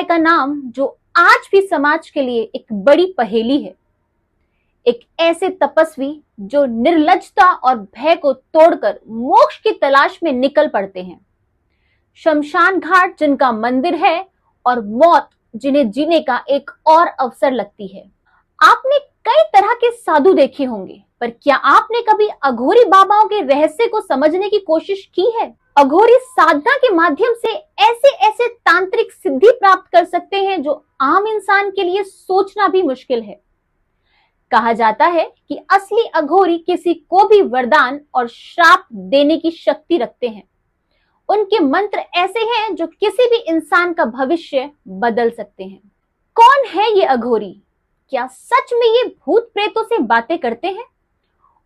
समुदाय का नाम जो आज भी समाज के लिए एक बड़ी पहेली है। एक ऐसे तपस्वी जो निर्लज्जता और भय को तोड़कर मोक्ष की तलाश में निकल पड़ते हैं। शमशान घाट जिनका मंदिर है और मौत जिन्हें जीने का एक और अवसर लगती है। आपने कई तरह के साधु देखे होंगे, पर क्या आपने कभी अघोरी बाबाओं के रहस्य को समझने की कोशिश की है? अघोरी साधना के माध्यम से ऐसे ऐसे तांत्रिक सिद्धि प्राप्त कर सकते हैं जो आम इंसान के लिए सोचना भी मुश्किल है। कहा जाता है कि असली अघोरी किसी को भी वरदान और श्राप देने की शक्ति रखते हैं। उनके मंत्र ऐसे हैं जो किसी भी इंसान का भविष्य बदल सकते हैं। कौन है ये अघोरी? क्या सच में ये भूत प्रेतों से बातें करते हैं?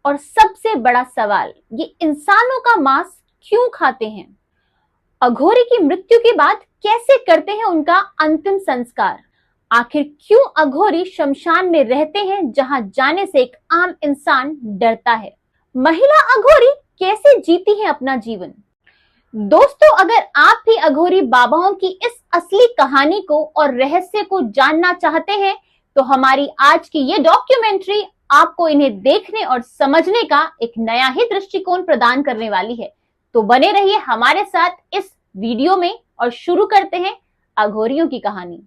और सबसे बड़ा सवाल, ये इंसानों का मांस क्यों खाते हैं? अघोरी की मृत्यु के बाद कैसे करते हैं उनका अंतिम संस्कार? आखिर क्यों अघोरी शमशान में रहते हैं जहां जाने से एक आम इंसान डरता है? महिला अघोरी कैसे जीती है अपना जीवन? दोस्तों, अगर आप भी अघोरी बाबाओं की इस असली कहानी को और रहस्य को जानना चाहते हैं तो हमारी आज की ये डॉक्यूमेंट्री आपको इन्हें देखने और समझने का एक नया ही दृष्टिकोण प्रदान करने वाली है। तो बने रहिए हमारे साथ इस वीडियो में और शुरू करते हैं अघोरियों की कहानी।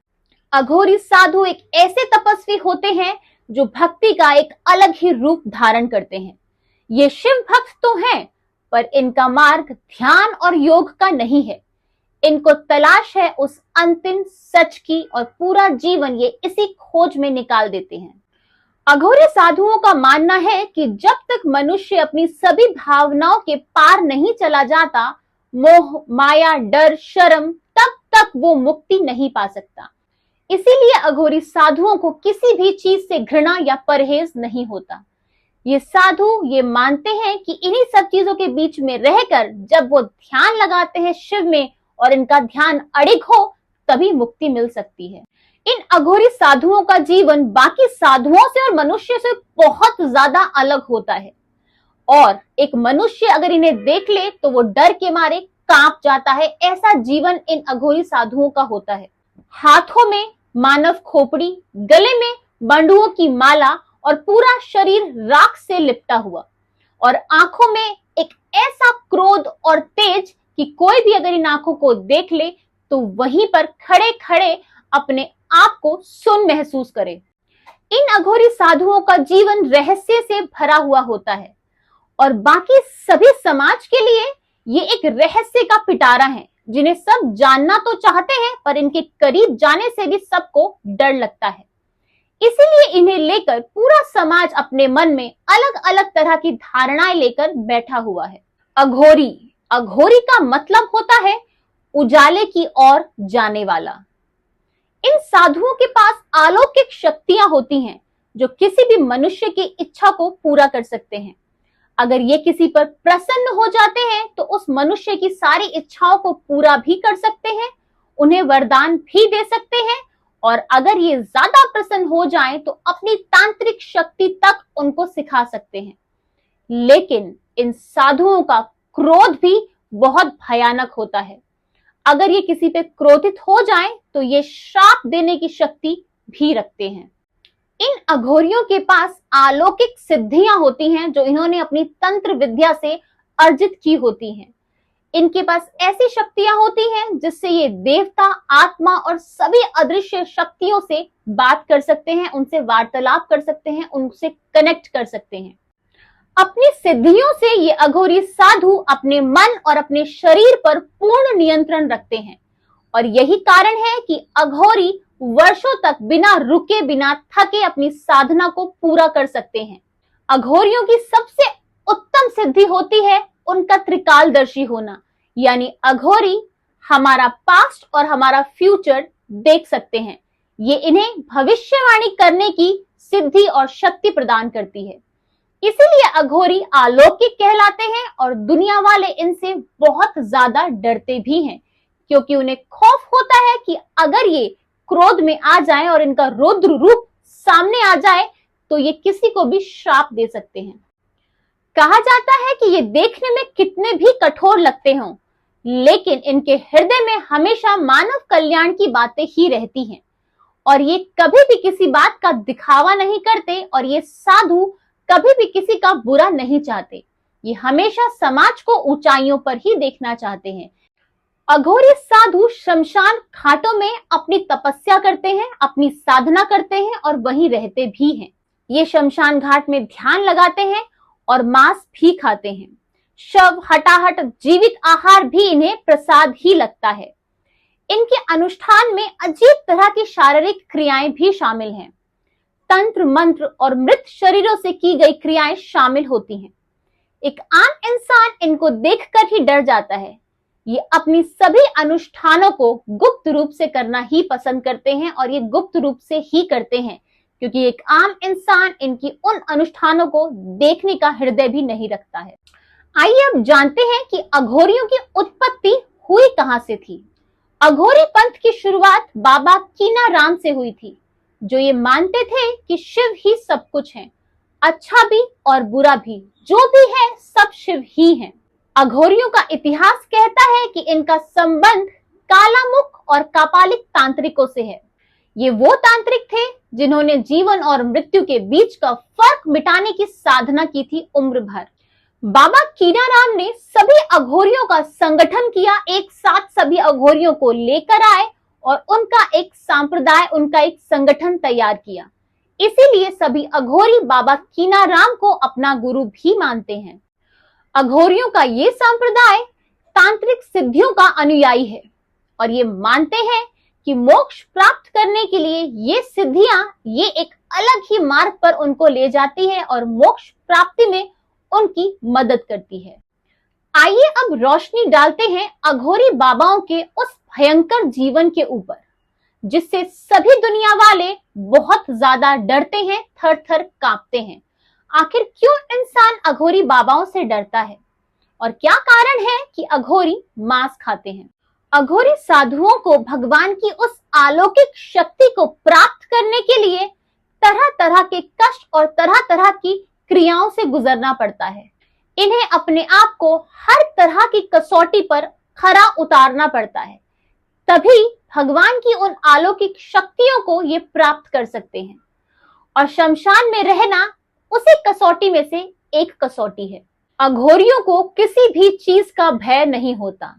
अघोरी साधु एक ऐसे तपस्वी होते हैं जो भक्ति का एक अलग ही रूप धारण करते हैं। ये शिव भक्त तो हैं, पर इनका मार्ग ध्यान और योग का नहीं है। इनको तलाश है उस अंतिम सच की और पूरा जीवन ये इसी खोज में निकाल देते हैं। अघोरी साधुओं का मानना है कि जब तक मनुष्य अपनी सभी भावनाओं के पार नहीं चला जाता, मोह, माया, डर, शर्म, तब तक वो मुक्ति नहीं पा सकता। इसीलिए अघोरी साधुओं को किसी भी चीज से घृणा या परहेज नहीं होता। ये साधु ये मानते हैं कि इन्हीं सब चीजों के बीच में रहकर जब वो ध्यान लगाते हैं शिव में और इनका ध्यान अड़िग हो, तभी मुक्ति मिल सकती है। इन अघोरी साधुओं का जीवन बाकी साधुओं से और मनुष्य से बहुत ज्यादा अलग होता है। और एक मनुष्य अगर इन्हें देख ले तो वो डर के मारे कांप जाता है। ऐसा जीवन इन अघोरी साधुओं का होता है। हाथों में मानव खोपड़ी, गले में बंडुओं की माला और पूरा शरीर राख से लिपटा हुआ, और आंखों में एक ऐसा क्रोध और तेज कि कोई भी अगर इन आंखों को देख ले तो वहीं पर खड़े खड़े अपने आप को सुन महसूस करे। इन अघोरी साधुओं का जीवन रहस्य से भरा हुआ होता है और बाकी सभी समाज के लिए ये एक रहस्य का पिटारा है, जिन्हें सब जानना तो चाहते हैं पर इनके करीब जाने से भी सबको डर लगता है। इसीलिए इन्हें लेकर पूरा समाज अपने मन में अलग अलग तरह की धारणाएं लेकर बैठा हुआ है। अघोरी का मतलब होता है उजाले की ओर जाने वाला। इन साधुओं के पास अलौकिक शक्तियां होती हैं जो किसी भी मनुष्य की इच्छा को पूरा कर सकते हैं। अगर ये किसी पर प्रसन्न हो जाते हैं तो उस मनुष्य की सारी इच्छाओं को पूरा भी कर सकते हैं, उन्हें वरदान भी दे सकते हैं, और अगर ये ज्यादा प्रसन्न हो जाएं तो अपनी तांत्रिक शक्ति तक उनको सिखा सकते हैं। लेकिन इन साधुओं का क्रोध भी बहुत भयानक होता है। अगर ये किसी पे क्रोधित हो जाएं तो ये श्राप देने की शक्ति भी रखते हैं। इन अघोरियों के पास अलौकिक सिद्धियां होती हैं जो इन्होंने अपनी तंत्र विद्या से अर्जित की होती हैं। इनके पास ऐसी शक्तियां होती हैं जिससे ये देवता, आत्मा और सभी अदृश्य शक्तियों से बात कर सकते हैं, उनसे वार्तालाप कर सकते हैं, उनसे कनेक्ट कर सकते हैं। अपनी सिद्धियों से ये अघोरी साधु अपने मन और अपने शरीर पर पूर्ण नियंत्रण रखते हैं, और यही कारण है कि अघोरी वर्षों तक बिना रुके, बिना थके अपनी साधना को पूरा कर सकते हैं। अघोरियों की सबसे उत्तम सिद्धि होती है उनका त्रिकालदर्शी होना, यानी अघोरी हमारा पास्ट और हमारा फ्यूचर देख सकते हैं। ये इन्हें भविष्यवाणी करने की सिद्धि और शक्ति प्रदान करती है। इसीलिए अघोरी अलौकिक कहलाते हैं और दुनिया वाले इनसे बहुत ज्यादा डरते भी हैं, क्योंकि उन्हें खौफ होता है कि अगर ये क्रोध में आ जाएं और इनका रौद्र रूप सामने आ जाए तो ये किसी को भी श्राप दे सकते हैं। कहा जाता है कि ये देखने में कितने भी कठोर लगते हों, लेकिन इनके हृदय में हमेशा मानव कल्याण की बातें ही रहती हैं और ये कभी भी किसी बात का दिखावा नहीं करते और ये साधु कभी भी किसी का बुरा नहीं चाहते। ये हमेशा समाज को ऊंचाइयों पर ही देखना चाहते हैं। अघोरी साधु शमशान घाटों में अपनी तपस्या करते हैं, अपनी साधना करते हैं और वहीं रहते भी हैं। ये शमशान घाट में ध्यान लगाते हैं और मांस भी खाते हैं। शव, हटाहट, जीवित आहार भी इन्हें प्रसाद ही लगता है। इनके अनुष्ठान में अजीब तरह की शारीरिक क्रियाएं भी शामिल हैं। तंत्र, मंत्र और मृत शरीरों से की गई क्रियाएं शामिल होती हैं। एक आम इंसान इनको देखकर ही डर जाता है। ये अपनी सभी अनुष्ठानों को गुप्त रूप से करना ही पसंद करते हैं और ये गुप्त रूप से ही करते हैं क्योंकि एक आम इंसान इनकी उन अनुष्ठानों को देखने का हृदय भी नहीं रखता है। आइए अब जानते हैं कि अघोरियों की उत्पत्ति हुई कहां से थी। अघोरी पंथ की शुरुआत बाबा कीनाराम से हुई थी, जो ये मानते थे कि शिव ही सब कुछ है, अच्छा भी और बुरा भी, जो भी है सब शिव ही है। अघोरियों का इतिहास कहता है कि इनका संबंध कालामुख और कापालिक तांत्रिकों से है। ये वो तांत्रिक थे जिन्होंने जीवन और मृत्यु के बीच का फर्क मिटाने की साधना की थी उम्र भर। बाबा कीनाराम ने सभी अघोरियों का संगठन किया, एक साथ सभी अघोरियों को लेकर आए और उनका एक संप्रदाय, उनका एक संगठन तैयार किया। इसीलिए सभी अघोरी बाबा कीनाराम को अपना गुरु भी मानते हैं। अघोरियों का ये संप्रदाय तांत्रिक सिद्धियों का अनुयायी है और ये मानते हैं कि मोक्ष प्राप्त करने के लिए ये सिद्धियां ये एक अलग ही मार्ग पर उनको ले जाती है और मोक्ष प्राप्ति में उनकी मदद करती है। आइए अब रोशनी डालते हैं अघोरी बाबाओं के उस भयंकर जीवन के ऊपर जिससे सभी दुनिया वाले बहुत ज्यादा डरते हैं, थर थर कांपते हैं। आखिर क्यों इंसान अघोरी बाबाओं से डरता है और क्या कारण है कि अघोरी मांस खाते हैं? अघोरी साधुओं को भगवान की उस अलौकिक शक्ति को प्राप्त करने के लिए तरह तरह के कष्ट और तरह तरह की क्रियाओं से गुजरना पड़ता है। इन्हें अपने आप को हर तरह की कसौटी पर खरा उतारना पड़ता है, तभी भगवान की उन अलौकिक शक्तियों को ये प्राप्त कर सकते हैं। और शमशान में रहना उसी कसौटी में से एक कसौटी है। अघोरियों को किसी भी चीज का भय नहीं होता,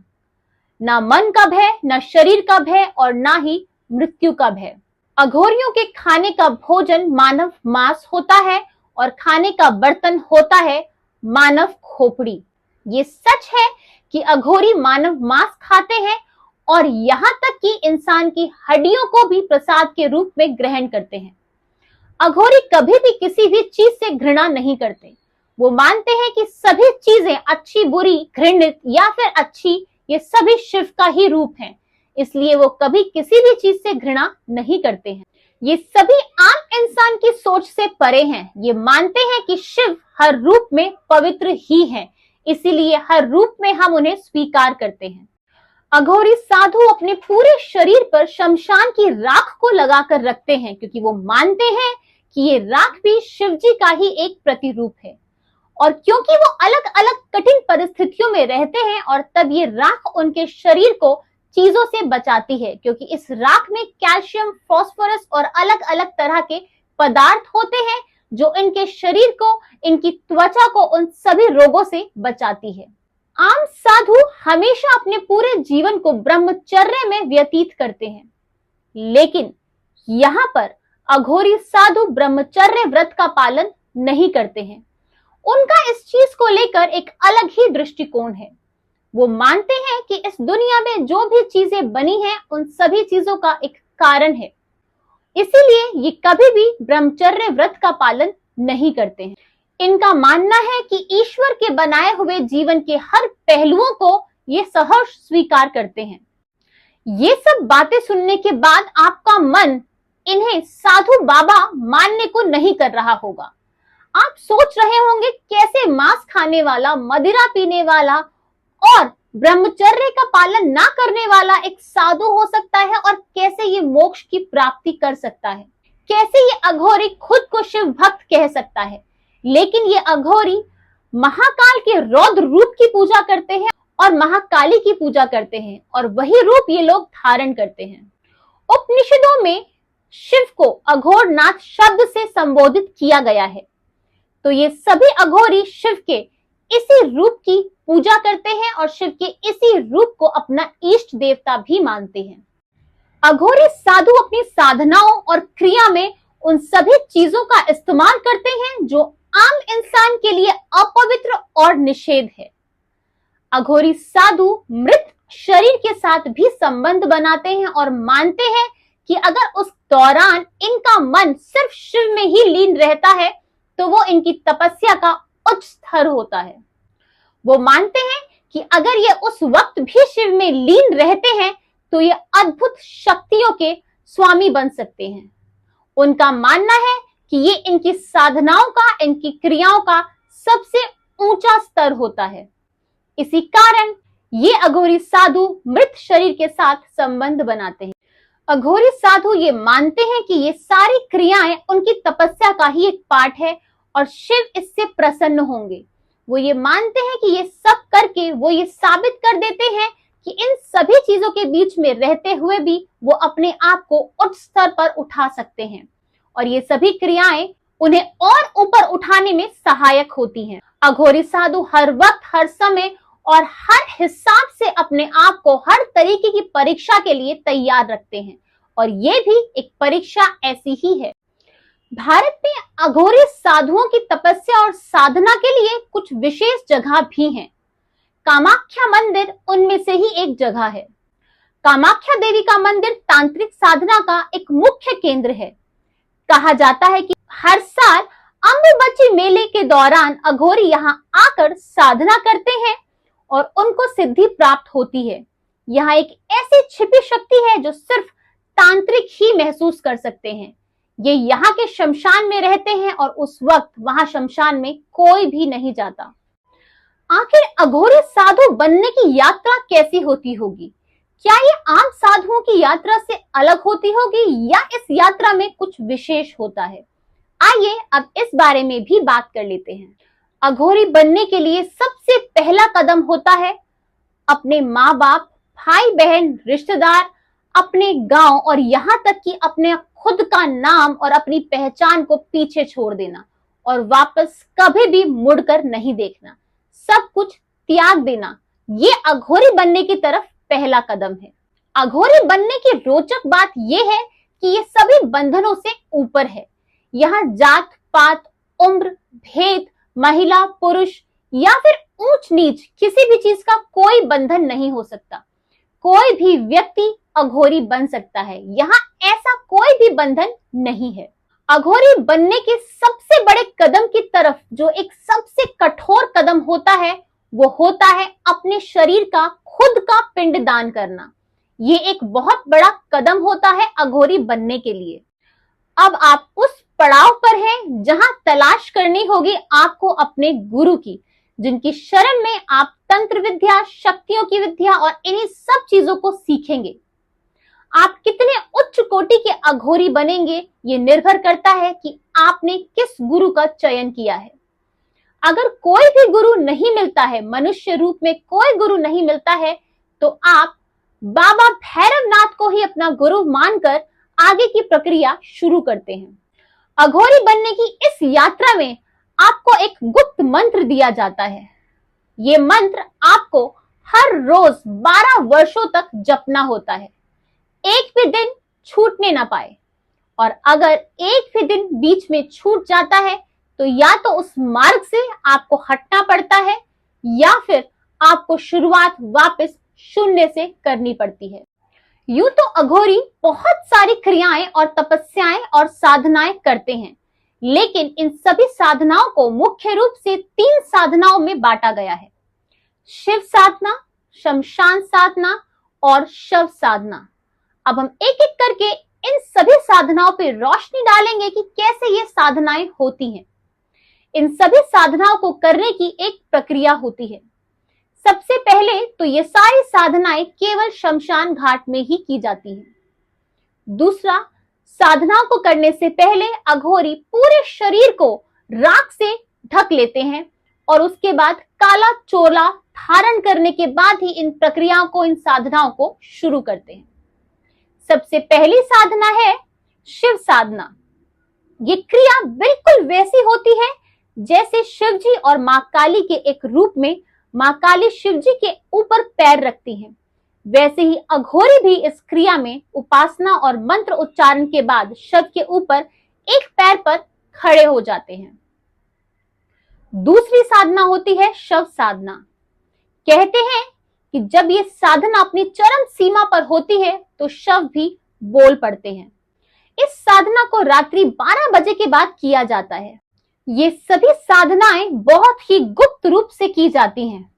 ना मन का भय, ना शरीर का भय और ना ही मृत्यु का भय। अघोरियों के खाने का भोजन मानव मांस होता है और खाने का बर्तन होता है मानव खोपड़ी। ये सच है कि अघोरी मानव मांस खाते हैं और यहाँ तक कि इंसान की हड्डियों को भी प्रसाद के रूप में ग्रहण करते हैं। अघोरी कभी भी किसी भी चीज से घृणा नहीं करते। वो मानते हैं कि सभी चीजें अच्छी, बुरी, घृणित या फिर अच्छी, ये सभी शिव का ही रूप हैं। इसलिए वो कभी किसी भी चीज से घृणा नहीं करते हैं। ये सभी आम इंसान की सोच से परे हैं। ये मानते हैं कि शिव हर रूप में पवित्र ही हैं, इसीलिए हर रूप में हम उन्हें स्वीकार करते हैं। अघोरी साधु अपने पूरे शरीर पर शमशान की राख को लगाकर रखते हैं क्योंकि वो मानते हैं कि ये राख भी शिव जी का ही एक प्रतिरूप है। और क्योंकि वो अलग अलग कठिन परिस्थितियों में रहते हैं और तब ये राख उनके शरीर को चीजों से बचाती है, क्योंकि इस राख में कैल्शियम, फास्फोरस और अलग अलग तरह के पदार्थ होते हैं जो इनके शरीर को, इनकी त्वचा को उन सभी रोगों से बचाती है। आम साधु हमेशा अपने पूरे जीवन को ब्रह्मचर्य में व्यतीत करते हैं, लेकिन यहाँ पर अघोरी साधु ब्रह्मचर्य व्रत का पालन नहीं करते हैं। उनका इस चीज को लेकर एक अलग ही दृष्टिकोण है। वो मानते हैं कि इस दुनिया में जो भी चीजें बनी हैं उन सभी चीजों का एक कारण है, इसीलिए ये कभी भी ब्रह्मचर्य व्रत का पालन नहीं करते हैं। इनका मानना है कि ईश्वर के बनाए हुए जीवन के हर पहलुओं को ये सहर्ष स्वीकार करते हैं। ये सब बातें सुनने के बाद आपका मन इन्हें साधु बाबा मानने को नहीं कर रहा होगा। आप सोच रहे होंगे कैसे मांस खाने वाला, मदिरा पीने वाला और ब्रह्मचर्य का पालन ना करने वाला एक साधु हो सकता है और कैसे ये मोक्ष की प्राप्ति कर सकता है, कैसे ये अघोरी खुद को शिव भक्त कह सकता है। लेकिन ये अघोरी महाकाल के रौद्र रूप की पूजा करते हैं और महाकाली की पूजा करते हैं और वही रूप ये लोग धारण करते हैं। उपनिषदों में शिव को अघोरनाथ शब्द से संबोधित किया गया है। तो ये सभी अघोरी शिव के इसी रूप की पूजा करते हैं और शिव के इसी रूप को अपना इष्ट देवता भी मानते हैं। अघोरी साधु अपनी साधनाओं और क्रिया में उन सभी चीजों का इस्तेमाल करते हैं जो आम इंसान के लिए अपवित्र और निषेध है। अघोरी साधु मृत शरीर के साथ भी संबंध बनाते हैं और मानते हैं कि अगर उस दौरान इनका मन सिर्फ शिव में ही लीन रहता है तो वो इनकी तपस्या का उच्च स्तर होता है। वो मानते हैं कि अगर ये उस वक्त भी शिव में लीन रहते हैं तो ये अद्भुत शक्तियों के स्वामी बन सकते हैं। उनका मानना है कि ये इनकी साधनाओं का, इनकी क्रियाओं का सबसे ऊंचा स्तर होता है। इसी कारण ये अघोरी साधु मृत शरीर के साथ संबंध बनाते हैं। अघोरी साधु ये मानते हैं कि ये सारी क्रियाएं उनकी तपस्या का ही एक पार्ट है और शिव इससे प्रसन्न होंगे। वो ये मानते हैं कि ये सब करके वो ये साबित कर देते हैं कि इन सभी चीजों के बीच में रहते हुए भी वो अपने आप को उच्च स्तर पर उठा सकते हैं और ये सभी क्रियाएं उन्हें और ऊपर उठाने में सहायक होती हैं। अघोरी साधु हर वक्त, हर समय और हर हिसाब से अपने आप को हर तरीके की परीक्षा के लिए तैयार रखते हैं और ये भी एक परीक्षा ऐसी ही है। भारत में अघोरी साधुओं की तपस्या और साधना के लिए कुछ विशेष जगह भी हैं। कामाख्या मंदिर उनमें से ही एक जगह है। कामाख्या देवी का मंदिर तांत्रिक साधना का एक मुख्य केंद्र है। कहा जाता है कि हर साल अम्बुबच्ची मेले के दौरान अघोरी यहाँ आकर साधना करते हैं और उनको सिद्धि प्राप्त होती है। यहाँ एक ऐसी छिपी शक्ति है जो सिर्फ तांत्रिक ही महसूस कर सकते हैं। ये यहाँ के शमशान में रहते हैं और उस वक्त वहां शमशान में कोई भी नहीं जाता। आखिर अघोरी साधु बनने की यात्रा कैसी होती होगी? क्या ये आम साधुओं की यात्रा से अलग होती होगी या इस यात्रा में कुछ विशेष होता है? आइए अब इस बारे में भी बात कर लेते हैं। अघोरी बनने के लिए सबसे पहला कदम होता है अपने माँ बाप, भाई बहन, रिश्तेदार, अपने गांव और यहाँ तक कि अपने खुद का नाम और अपनी पहचान को पीछे छोड़ देना और वापस कभी भी मुड़कर नहीं देखना, सब कुछ त्याग देना। ये अघोरी बनने की तरफ पहला कदम है। अघोरी बनने की रोचक बात यह है कि ये सभी बंधनों से ऊपर है। यहाँ जात पात, उम्र, भेद, महिला पुरुष या फिर ऊंच नीच किसी भी चीज का कोई बंधन नहीं हो सकता। कोई भी व्यक्ति अघोरी बन सकता है। यहाँ ऐसा कोई भी बंधन नहीं है। अघोरी बनने के सबसे बड़े कदम की तरफ जो एक सबसे कठोर कदम होता है वो होता है अपने शरीर का खुद का पिंड दान करना। ये एक बहुत बड़ा कदम होता है अघोरी बनने के लिए। अब आप उस पड़ाव पर हैं जहां तलाश करनी होगी आपको अपने गुरु की, जिनकी शरण में आप तंत्र विद्या, शक्तियों की विद्या और इन्हीं सब चीजों को सीखेंगे। आप कितने उच्च कोटि के अघोरी बनेंगे ये निर्भर करता है कि आपने किस गुरु का चयन किया है। अगर कोई भी गुरु नहीं मिलता है, मनुष्य रूप में कोई गुरु नहीं मिलता है, तो आप बाबा भैरवनाथ को ही अपना गुरु मानकर आगे की प्रक्रिया शुरू करते हैं। अघोरी बनने की इस यात्रा में आपको एक गुप्त मंत्र दिया जाता है। ये मंत्र आपको हर रोज 12 वर्षों तक जपना होता है, एक भी दिन छूटने ना पाए। और अगर एक भी दिन बीच में छूट जाता है तो या तो उस मार्ग से आपको हटना पड़ता है या फिर आपको शुरुआत वापस शून्य से करनी पड़ती है। यूं तो अघोरी बहुत सारी क्रियाएं और तपस्याएं और साधनाएं करते हैं, लेकिन इन सभी साधनाओं को मुख्य रूप से 3 साधनाओं में बांटा गया है: शिव साधना, शमशान साधना और शव साधना। अब हम एक एक करके इन सभी साधनाओं पर रोशनी डालेंगे कि कैसे ये साधनाएं होती हैं। इन सभी साधनाओं को करने की एक प्रक्रिया होती है। सबसे पहले तो ये सारी साधनाएं केवल शमशान घाट में ही की जाती हैं। दूसरा, साधनाओं को करने से पहले अघोरी पूरे शरीर को राख से ढक लेते हैं और उसके बाद काला चोला धारण करने के बाद ही इन प्रक्रियाओं को, इन साधनाओं को शुरू करते हैं। सबसे पहली साधना है शिव साधना। ये क्रिया बिल्कुल वैसी होती है जैसे शिव जी और मां काली के एक रूप में मां काली शिव जी के ऊपर पैर रखती हैं। वैसे ही अघोरी भी इस क्रिया में उपासना और मंत्र उच्चारण के बाद शव के ऊपर एक पैर पर खड़े हो जाते हैं। दूसरी साधना होती है शव साधना। कहते हैं कि जब ये साधना अपनी चरम सीमा पर होती है तो शव भी बोल पड़ते हैं। इस साधना को रात्रि 12 बजे के बाद किया जाता है। ये सभी साधनाएं बहुत ही गुप्त रूप से की जाती हैं।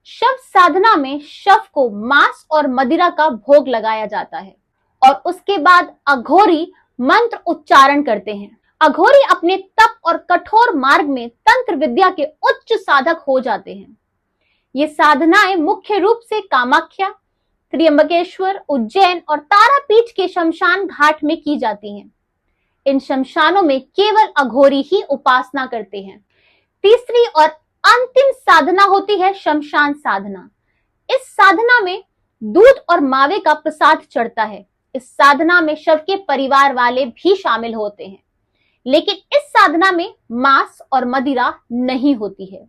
शव साधना में शव को मांस और मदिरा का भोग लगाया जाता है और उसके बाद अघोरी मंत्र उच्चारण करते हैं। अघोरी अपने तप और कठोर मार्ग में तंत्र विद्या के उच्च साधक हो जाते हैं। ये साधनाएं मुख्य रूप से कामाख्या, त्र्यंबकेश्वर, उज्जैन और तारापीठ के शमशान घाट में की जाती हैं। इन शमशानों में केवल अघोरी ही उपासना करते हैं। तीसरी और अंतिम साधना होती है शमशान साधना। इस साधना में दूध और मावे का प्रसाद चढ़ता है। इस साधना में शव के परिवार वाले भी शामिल होते हैं, लेकिन इस साधना में मांस और मदिरा नहीं होती है।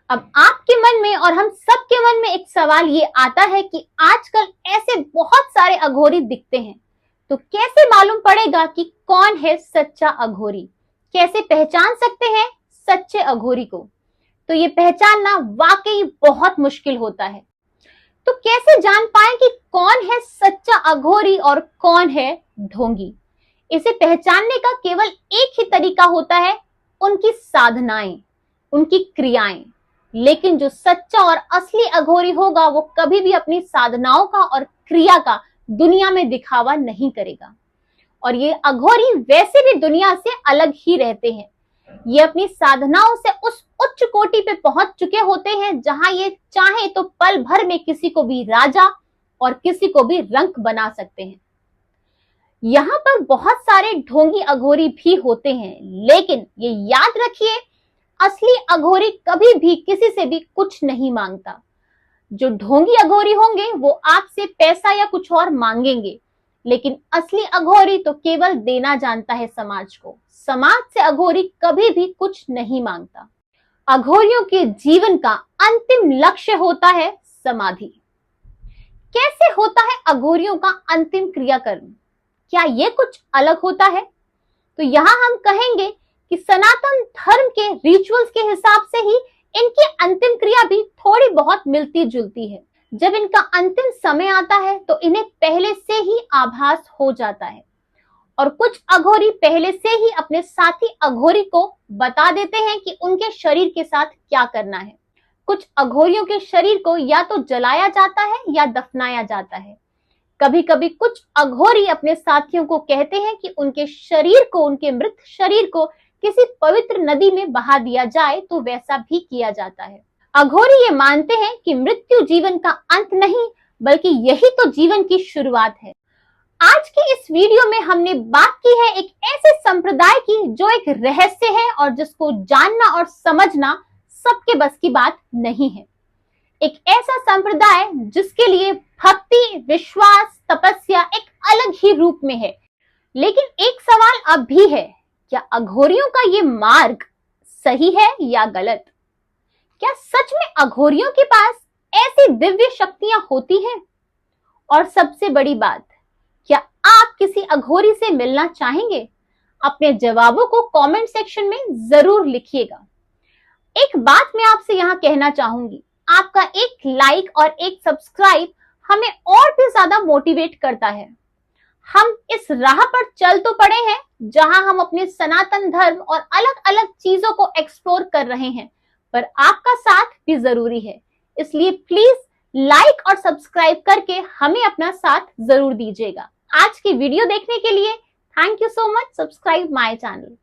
अब आपके मन में और हम सबके मन में एक सवाल ये आता है कि आजकल ऐसे बहुत सारे अघोरी दिखते हैं, तो कैसे मालूम पड़ेगा कि कौन है सच्चा अघोरी? कैसे पहचान सकते हैं सच्चे अघोरी को? तो ये पहचानना वाकई बहुत मुश्किल होता है। तो कैसे जान पाए कि कौन है सच्चा अघोरी और कौन है ढोंगी? इसे पहचानने का केवल एक ही तरीका होता है, उनकी साधनाएं, उनकी क्रियाएं। लेकिन जो सच्चा और असली अघोरी होगा वो कभी भी अपनी साधनाओं का और क्रिया का दुनिया में दिखावा नहीं करेगा। और ये अघोरी वैसे भी दुनिया से अलग ही रहते हैं। ये अपनी साधनाओं से उस उच्च कोटि पे पहुंच चुके होते हैं जहां ये चाहे तो पल भर में किसी को भी राजा और किसी को भी रंक बना सकते हैं। यहाँ पर बहुत सारे ढोंगी अघोरी भी होते हैं, लेकिन ये याद रखिए, असली अघोरी कभी भी किसी से भी कुछ नहीं मांगता। जो ढोंगी अघोरी होंगे वो आपसे पैसा या कुछ और मांगेंगे, लेकिन असली अघोरी तो केवल देना जानता है समाज को। समाज से अघोरी कभी भी कुछ नहीं मांगता। अघोरियों के जीवन का अंतिम लक्ष्य होता है समाधि। कैसे होता है अघोरियों का अंतिम क्रियाकर्म? क्या ये कुछ अलग होता है? तो यहाँ हम कहेंगे कि सनातन धर्म के रिचुअल्स के हिसाब से ही इनकी अंतिम क्रिया भी थोड़ी बहुत मिलती जुलती है। जब इनका अंतिम समय आता है तो इन्हें पहले से ही आभास हो जाता है और कुछ अघोरी पहले से ही अपने साथी अघोरी को बता देते हैं कि उनके शरीर के साथ क्या करना है। कुछ अघोरियों के शरीर को या तो जलाया जाता है या दफनाया जाता है। कभी कभी कुछ अघोरी अपने साथियों को कहते हैं कि उनके शरीर को, उनके मृत शरीर को किसी पवित्र नदी में बहा दिया जाए, तो वैसा भी किया जाता है। अघोरी ये मानते हैं कि मृत्यु जीवन का अंत नहीं, बल्कि यही तो जीवन की शुरुआत है। आज की इस वीडियो में हमने बात की है एक ऐसे संप्रदाय की जो एक रहस्य है और जिसको जानना और समझना सबके बस की बात नहीं है। एक ऐसा संप्रदाय जिसके लिए भक्ति, विश्वास, तपस्या एक अलग ही रूप में है। लेकिन एक सवाल अब भी है, क्या अघोरियों का ये मार्ग सही है या गलत? क्या सच में अघोरियों के पास ऐसी दिव्य शक्तियां होती हैं? और सबसे बड़ी बात, क्या आप किसी अघोरी से मिलना चाहेंगे? अपने जवाबों को कमेंट सेक्शन में जरूर लिखिएगा। एक बात मैं आपसे यहाँ कहना चाहूंगी, आपका एक लाइक और एक सब्सक्राइब हमें और भी ज्यादा मोटिवेट करता है। हम इस राह पर चल तो पड़े हैं जहां हम अपने सनातन धर्म और अलग अलग चीजों को एक्सप्लोर कर रहे हैं, पर आपका साथ भी जरूरी है। इसलिए प्लीज लाइक और सब्सक्राइब करके हमें अपना साथ जरूर दीजिएगा। आज की वीडियो देखने के लिए thank you so much. Subscribe my channel.